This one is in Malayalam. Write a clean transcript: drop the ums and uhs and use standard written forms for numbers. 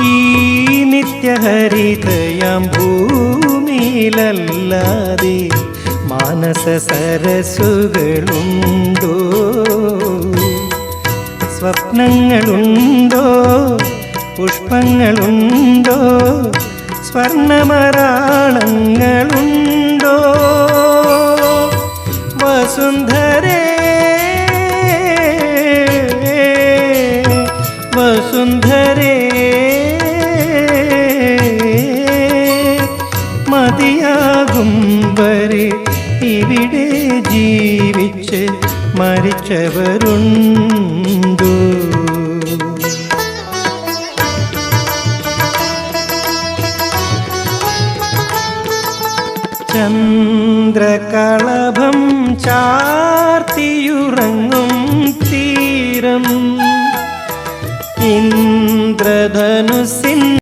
ഈ നിത്യഹരിതയാം ഭൂമിയിലല്ലാതെ മാനസ സരസുകളുണ്ടോ? സ്വപ്നങ്ങളുണ്ടോ? പുഷ്പങ്ങളുണ്ടോ? സ്വർണമരാളങ്ങളുണ്ടോ? വസുന്ധരേ വസുന്ധരേ മതിയാകും വരെ ഇവിടെ ജീവിച്ച് മരിച്ചവരുണ്ടോ? ചന്ദ്രകളഭം ചാർത്തിയുറങ്ങും തീരം ഇന്ദ്രധനുസിൻ